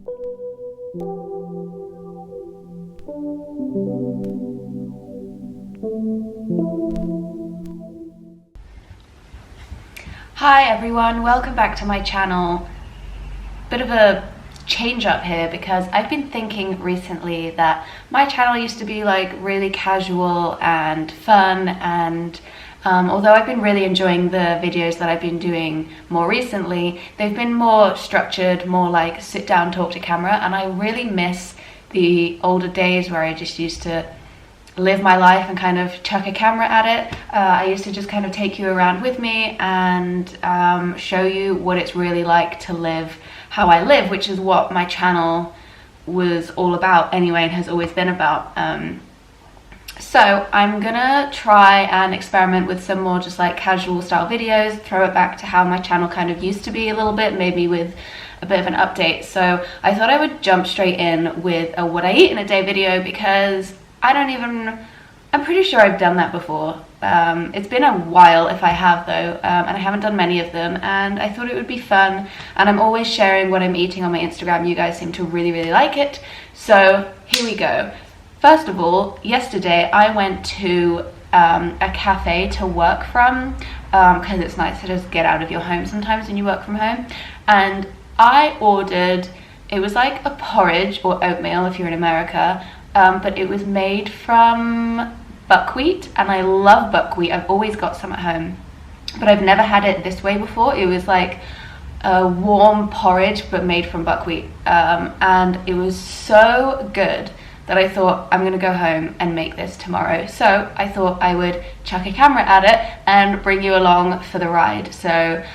Hi everyone, welcome back to my channel. Bit of a change up here because I've been thinking recently that my channel used to be like really casual and fun, and although I've been really enjoying the videos that I've been doing more recently, they've been more structured, more like sit down, talk to camera, and I really miss the older days where I just used to live my life and kind of chuck a camera at it. I used to just kind of take you around with me and show you what it's really like to live how I live, which is what my channel was all about anyway and has always been about. So I'm gonna try and experiment with some more just like casual style videos, throw it back to how my channel kind of used to be a little bit, maybe with a bit of an update. So I thought I would jump straight in with a what I eat in a day video because I'm pretty sure I've done that before. It's been a while if I have though, and I haven't done many of them, and I thought it would be fun, and I'm always sharing what I'm eating on my Instagram. You guys seem to really like it, so here we go. First of all, yesterday I went to a cafe to work from, because it's nice to just get out of your home sometimes when you work from home, and I ordered, it was like a porridge or oatmeal if you're in America, but it was made from buckwheat, and I love buckwheat. I've always got some at home, but I've never had it this way before. It was like a warm porridge but made from buckwheat, and it was so good that I thought I'm gonna go home and make this tomorrow. So I thought I would chuck a camera at it and bring you along for the ride. So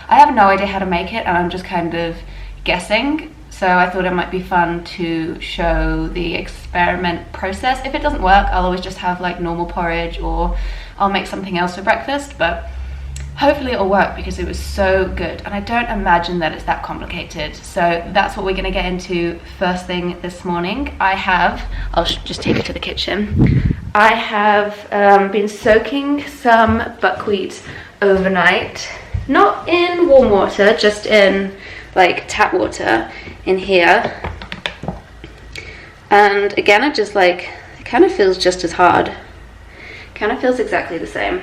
I have no idea how to make it, and I'm just kind of guessing. So I thought it might be fun to show the experiment process. If it doesn't work, I'll always just have like normal porridge, or I'll make something else for breakfast, but hopefully it'll work because it was so good. And I don't imagine that it's that complicated. So that's what we're gonna get into first thing this morning. I'll just take it to the kitchen. I have been soaking some buckwheat overnight, not in warm water, just in like tap water in here. And again, it just like, it kind of feels just as hard. Kind of feels exactly the same.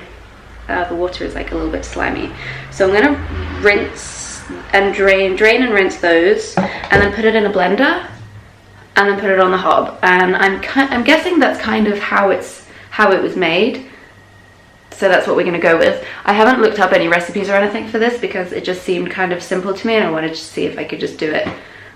The water is like a little bit slimy. So I'm gonna rinse and drain and rinse those, and then put it in a blender, and then put it on the hob. And I'm guessing that's kind of how it was made. So that's what we're gonna go with. I haven't looked up any recipes or anything for this because it just seemed kind of simple to me, and I wanted to see if I could just do it.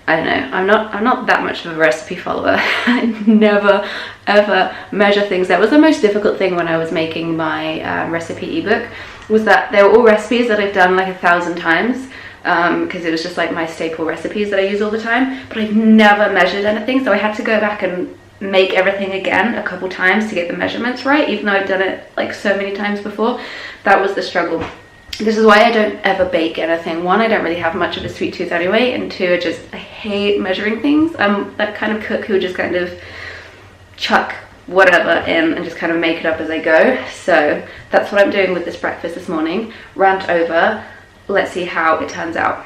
I don't know, I'm not that much of a recipe follower. I never ever measure things. That was the most difficult thing when I was making my recipe ebook, was that they were all recipes that I've done like 1,000 times, because it was just like my staple recipes that I use all the time, but I've never measured anything, so I had to go back and make everything again a couple times to get the measurements right, even though I've done it like so many times before. That was the struggle. This is why I don't ever bake anything. One, I don't really have much of a sweet tooth anyway, and two, I hate measuring things. I'm that kind of cook who just kind of chuck whatever in and just kind of make it up as I go. So that's what I'm doing with this breakfast this morning. Rant over. Let's see how it turns out.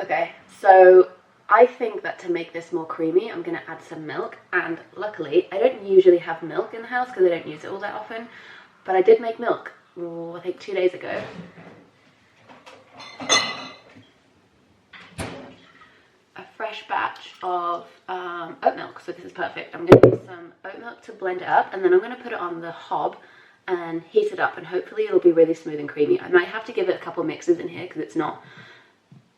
Okay, so I think that to make this more creamy, I'm gonna add some milk, and luckily I don't usually have milk in the house because I don't use it all that often, but I did make milk, I think 2 days ago. A fresh batch of oat milk, so this is perfect. I'm gonna use some oat milk to blend it up, and then I'm gonna put it on the hob and heat it up, and hopefully it'll be really smooth and creamy. I might have to give it a couple mixes in here because it's not,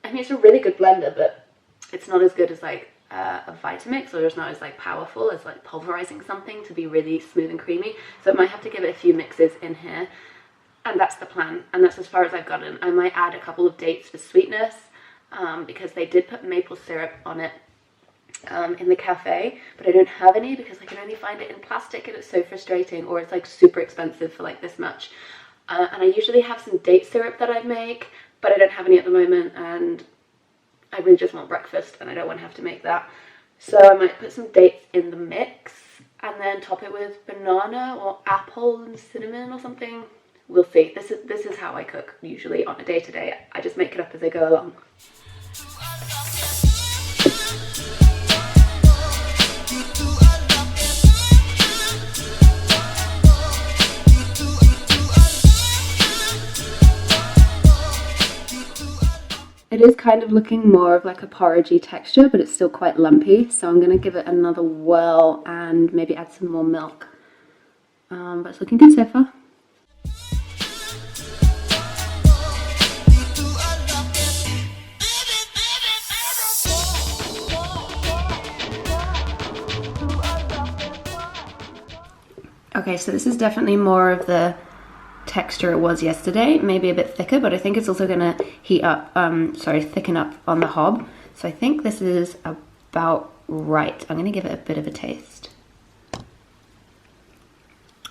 I mean, it's a really good blender, but it's not as good as like a Vitamix, or it's not as like powerful as like pulverizing something to be really smooth and creamy. So I might have to give it a few mixes in here, and that's the plan, and that's as far as I've gotten. I might add a couple of dates for sweetness, because they did put maple syrup on it in the cafe, but I don't have any because I can only find it in plastic, and it's so frustrating, or it's like super expensive for like this much. And I usually have some date syrup that I make, but I don't have any at the moment, and I really just want breakfast and I don't want to have to make that. So I might put some dates in the mix and then top it with banana or apple and cinnamon or something. We'll see. This is how I cook usually on a day-to-day. I just make it up as I go along. It is kind of looking more of like a porridgey texture, but it's still quite lumpy, so I'm going to give it another whirl and maybe add some more milk. But it's looking good so far. Okay, so this is definitely more of the texture it was yesterday, maybe a bit thicker, but I think it's also gonna heat up, thicken up on the hob. So I think this is about right. I'm gonna give it a bit of a taste.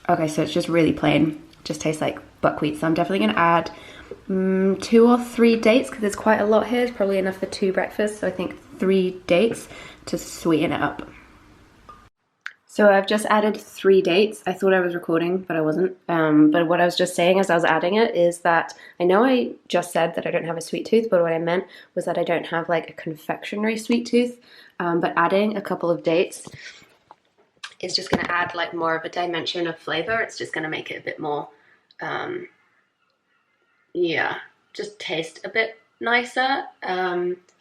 Okay, so it's just really plain, just tastes like buckwheat. So I'm definitely gonna add 2 or 3 dates because there's quite a lot here. It's probably enough for 2 breakfasts, so I think 3 dates to sweeten it up. So I've just added 3 dates. I thought I was recording, but I wasn't. But what I was just saying as I was adding it is that I know I just said that I don't have a sweet tooth, but what I meant was that I don't have like a confectionery sweet tooth. But adding a couple of dates is just going to add like more of a dimension of flavor. It's just going to make it a bit more, just taste a bit nicer,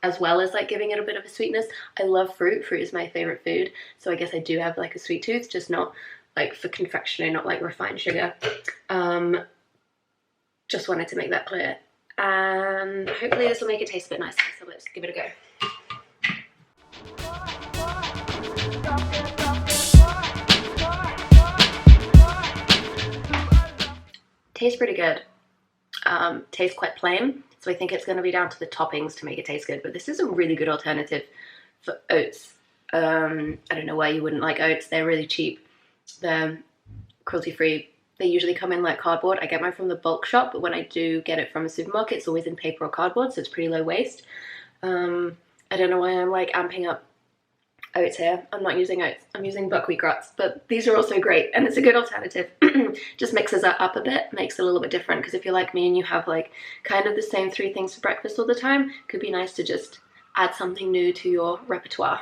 as well as like giving it a bit of a sweetness. I love fruit. Fruit is my favorite food, so I guess I do have like a sweet tooth, just not like for confectionery, not like refined sugar. Just wanted to make that clear, and hopefully this will make it taste a bit nicer, so let's give it a go. Tastes pretty good. Tastes quite plain, so I think it's going to be down to the toppings to make it taste good, but this is a really good alternative for oats. I don't know why you wouldn't like oats. They're really cheap. They're cruelty-free. They usually come in like cardboard. I get mine from the bulk shop, but when I do get it from a supermarket, it's always in paper or cardboard, so it's pretty low waste. I don't know why I'm like amping up oats here. I'm not using oats. I'm using buckwheat grots, but these are also great, and it's a good alternative. Just mixes it up a bit, makes it a little bit different, because if you're like me and you have like kind of the same 3 things for breakfast all the time, it could be nice to just add something new to your repertoire.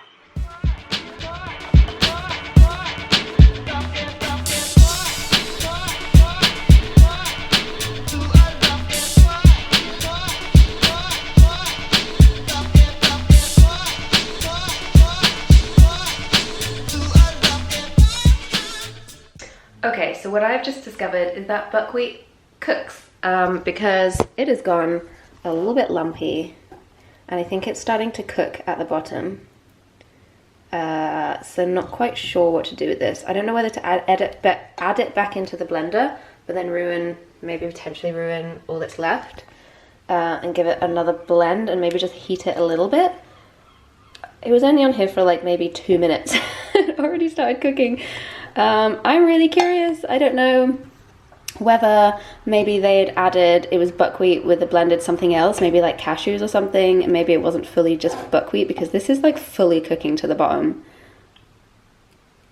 Okay, so what I've just discovered is that buckwheat cooks, because it has gone a little bit lumpy, and I think it's starting to cook at the bottom. So I'm not quite sure what to do with this. I don't know whether to add it back into the blender, but then maybe potentially ruin all that's left, and give it another blend and maybe just heat it a little bit. It was only on here for like maybe 2 minutes. It already started cooking. I'm really curious. I don't know whether maybe they had added, it was buckwheat with a blended something else, maybe like cashews or something, and maybe it wasn't fully just buckwheat, because this is like fully cooking to the bottom.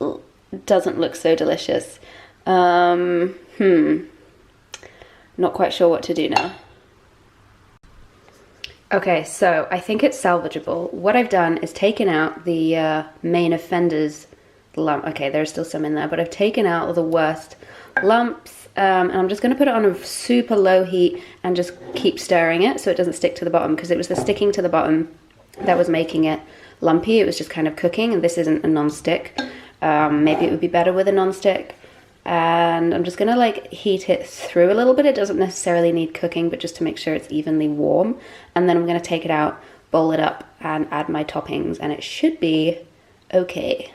It doesn't look so delicious. Not quite sure what to do now. Okay, so I think it's salvageable. What I've done is taken out the main offenders lump. Okay, there's still some in there, but I've taken out all the worst lumps, and I'm just going to put it on a super low heat and just keep stirring it so it doesn't stick to the bottom, because it was the sticking to the bottom that was making it lumpy. It was just kind of cooking, and this isn't a non-stick. Maybe it would be better with a non-stick. and I'm just gonna like heat it through a little bit. It doesn't necessarily need cooking, but just to make sure it's evenly warm. And then I'm gonna take it out, bowl it up, and add my toppings, and it should be okay.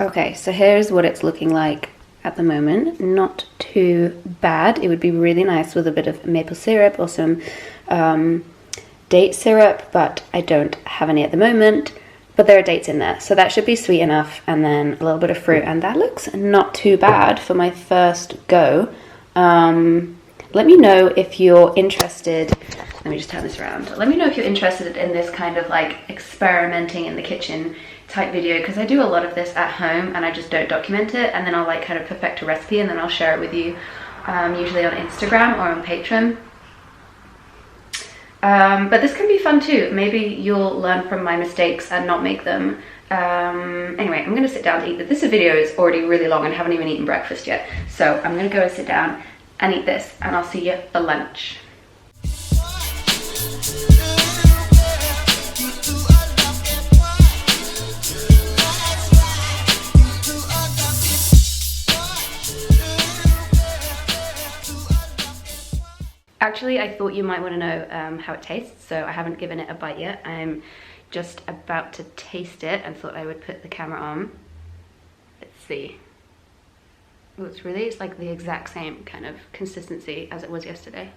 Okay, so here's what it's looking like at the moment. Not too bad. It would be really nice with a bit of maple syrup or some date syrup, but I don't have any at the moment. But there are dates in there, so that should be sweet enough, and then a little bit of fruit, and that looks not too bad for my first go. Let me know if you're interested. Let me just turn this around. Let me know if you're interested in this kind of like experimenting in the kitchen type video, because I do a lot of this at home and I just don't document it, and then I'll like kind of perfect a recipe and then I'll share it with you, usually on Instagram or on Patreon. But this can be fun too. Maybe you'll learn from my mistakes and not make them. Anyway, I'm gonna sit down to eat. This video is already really long and I haven't even eaten breakfast yet, so I'm gonna go and sit down and eat this, and I'll see you for lunch. Actually, I thought you might want to know how it tastes, so I haven't given it a bite yet. I'm just about to taste it and thought I would put the camera on. Let's see. Oh, it's like the exact same kind of consistency as it was yesterday.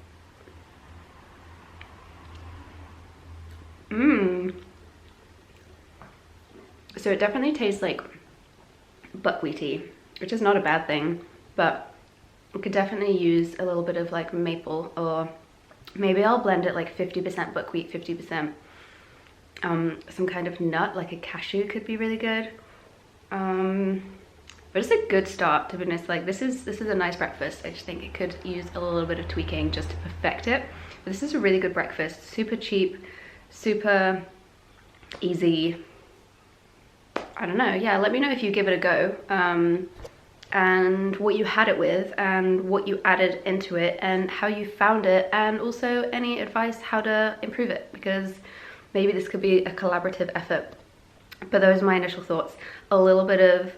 So it definitely tastes like buckwheaty, which is not a bad thing, but we could definitely use a little bit of like maple, or maybe I'll blend it like 50% buckwheat, 50% some kind of nut, like a cashew could be really good. But it's a good start, to be honest. Like this is a nice breakfast. I just think it could use a little bit of tweaking just to perfect it. But this is a really good breakfast, super cheap, super easy. I don't know, yeah, let me know if you give it a go, and what you had it with, and what you added into it, and how you found it, and also any advice how to improve it, because maybe this could be a collaborative effort. But those are my initial thoughts. A little bit of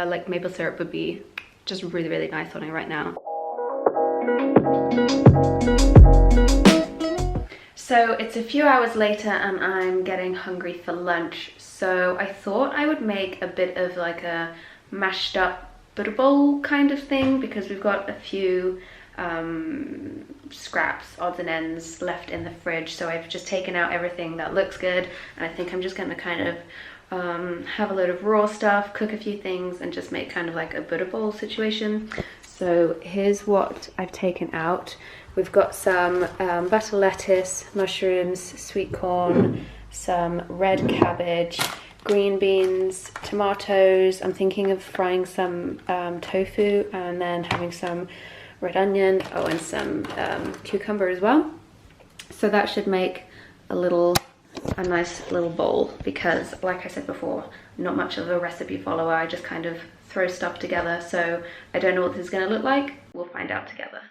like maple syrup would be just really, really nice on it right now. So it's a few hours later and I'm getting hungry for lunch. So I thought I would make a bit of like a mashed up butter bowl kind of thing, because we've got a few scraps, odds and ends left in the fridge. So I've just taken out everything that looks good, and I think I'm just gonna kind of have a load of raw stuff, cook a few things, and just make kind of like a butter bowl situation. So here's what I've taken out. We've got some butter lettuce, mushrooms, sweet corn, some red cabbage, green beans, tomatoes. I'm thinking of frying some tofu and then having some red onion, oh, and some cucumber as well. So that should make a nice little bowl, because like I said before, not much of a recipe follower. I just kind of throw stuff together, so I don't know what this is going to look like. We'll find out together.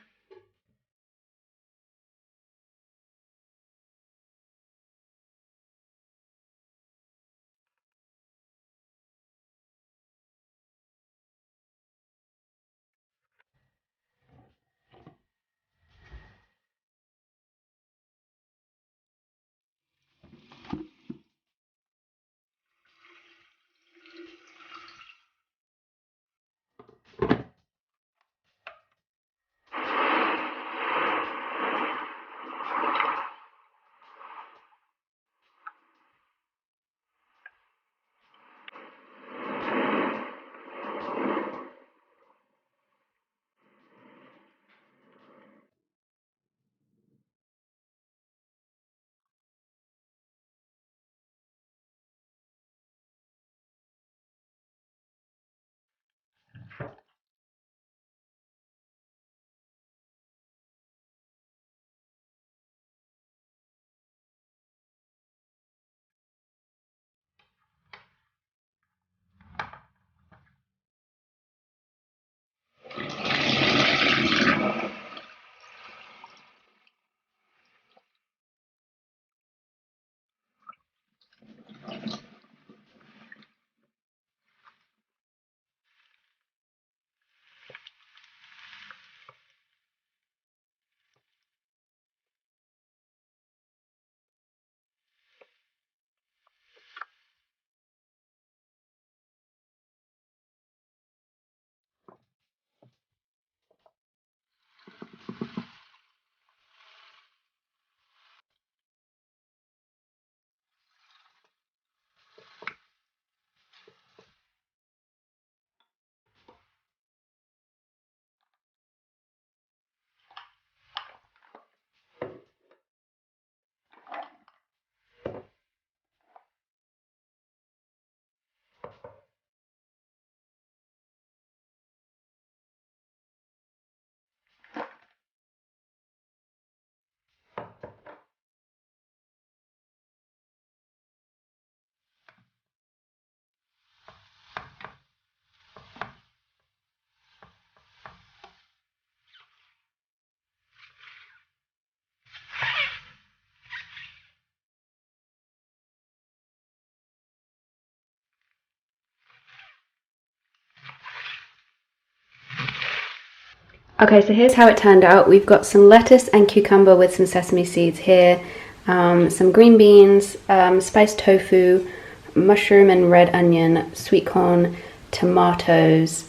Okay, so here's how it turned out. We've got some lettuce and cucumber with some sesame seeds here, some green beans, spiced tofu, mushroom and red onion, sweet corn, tomatoes.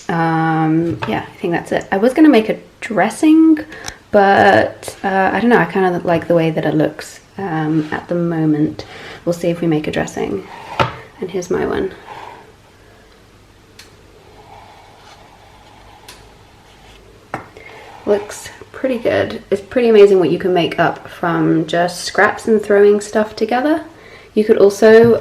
Yeah, I think that's it. I was going to make a dressing, but I don't know, I kind of like the way that it looks at the moment. We'll see if we make a dressing. And here's my one. Looks pretty good. It's pretty amazing what you can make up from just scraps and throwing stuff together. You could also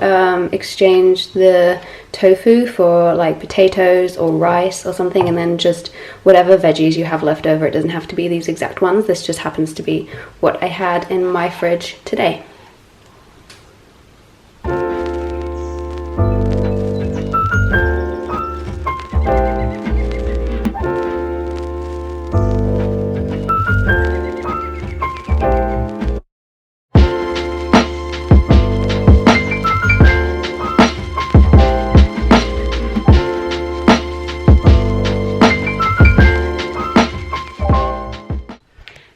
exchange the tofu for like potatoes or rice or something, and then just whatever veggies you have left over. It doesn't have to be these exact ones. This just happens to be what I had in my fridge today.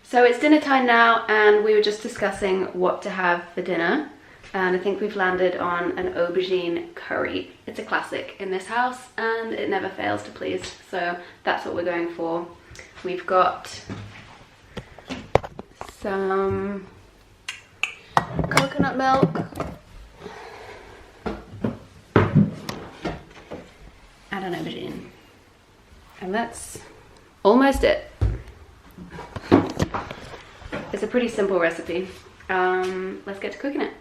So it's dinner time now, and we were just discussing what to have for dinner, and I think we've landed on an aubergine curry. It's a classic in this house and it never fails to please, so that's what we're going for. We've got some coconut milk and an aubergine, and that's almost it. It's a pretty simple recipe. Let's get to cooking it.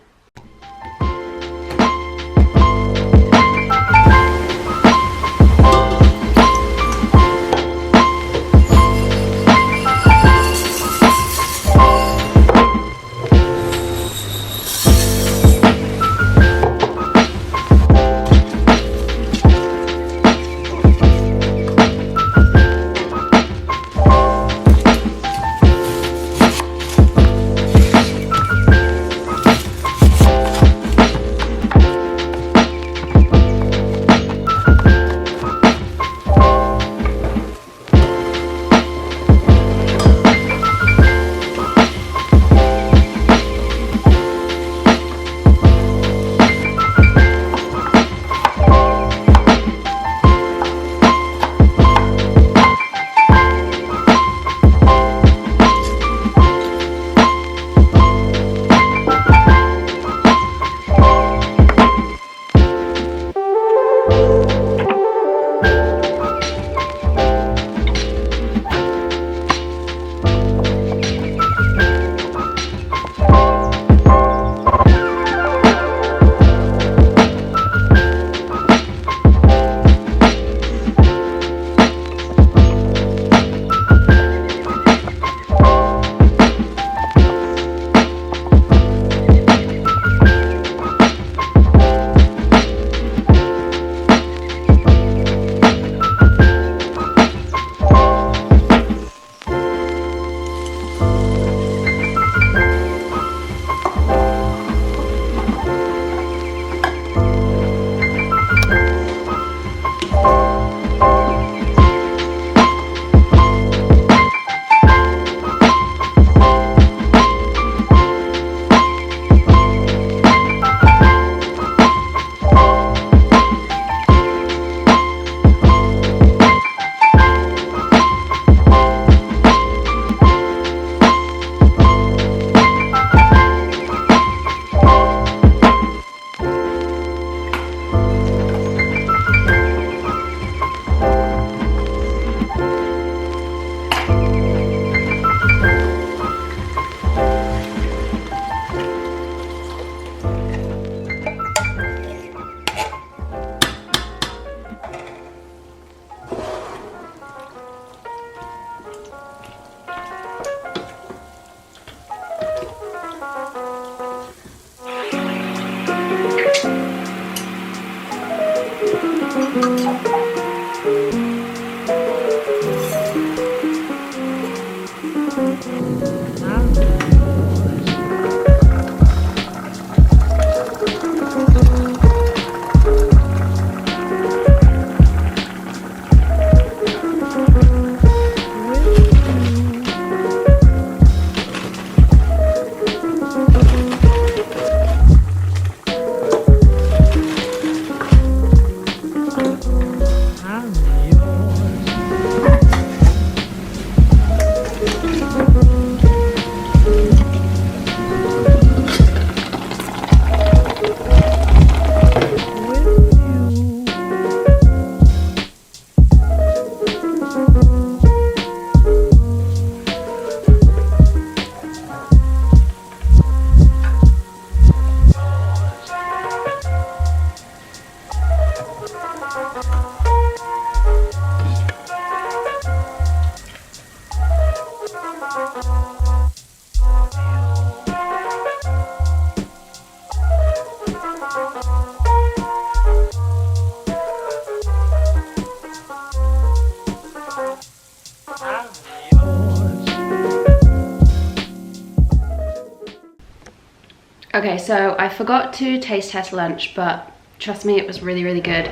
Okay, so I forgot to taste test lunch, but trust me, it was really, really good.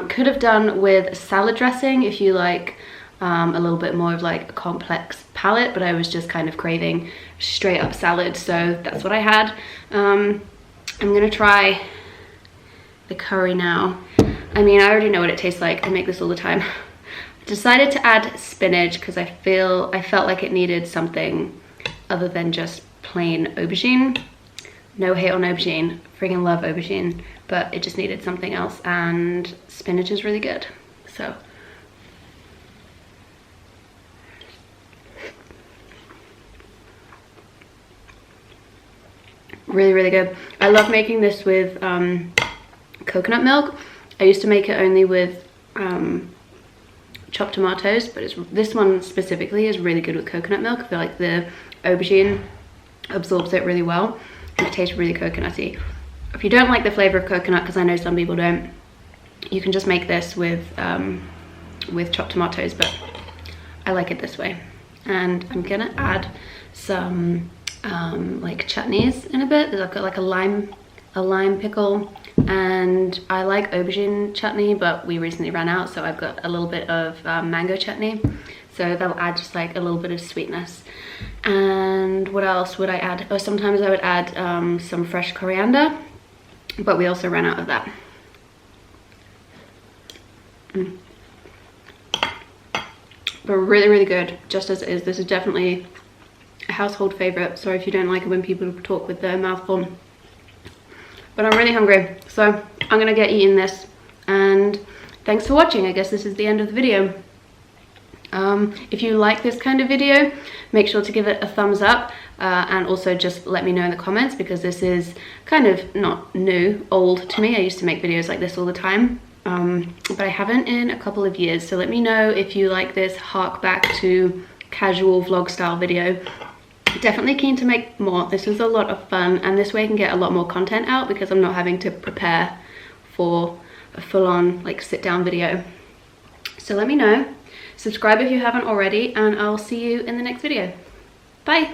Could have done with salad dressing if you like a little bit more of like a complex palate, but I was just kind of craving straight up salad, so that's what I had. I'm gonna try the curry now. I mean, I already know what it tastes like. I make this all the time. I decided to add spinach because I felt like it needed something other than just plain aubergine. No hate on aubergine, friggin' love aubergine, but it just needed something else, and spinach is really good. So really, really good. I love making this with coconut milk. I used to make it only with chopped tomatoes, but this one specifically is really good with coconut milk. I feel like the aubergine absorbs it really well, and it tastes really coconutty. If you don't like the flavor of coconut, because I know some people don't, you can just make this with chopped tomatoes, but I like it this way. And I'm gonna add some like chutneys in a bit. I've got like a lime pickle, and I like aubergine chutney, but we recently ran out, so I've got a little bit of mango chutney, so that'll add just like a little bit of sweetness. And what else would I add? Oh, sometimes I would add some fresh coriander, but we also ran out of that. But really, really good, just as it is. This is definitely a household favorite. Sorry if you don't like it when people talk with their mouth full. But I'm really hungry, so I'm gonna get eating this. And thanks for watching. I guess this is the end of the video. If you like this kind of video, make sure to give it a thumbs up, and also just let me know in the comments, because this is kind of not new, old to me. I used to make videos like this all the time, but I haven't in a couple of years. So let me know if you like this hark back to casual vlog style video. Definitely keen to make more. This was a lot of fun, and this way I can get a lot more content out because I'm not having to prepare for a full-on like sit down video. So let me know. Subscribe if you haven't already, and I'll see you in the next video. Bye.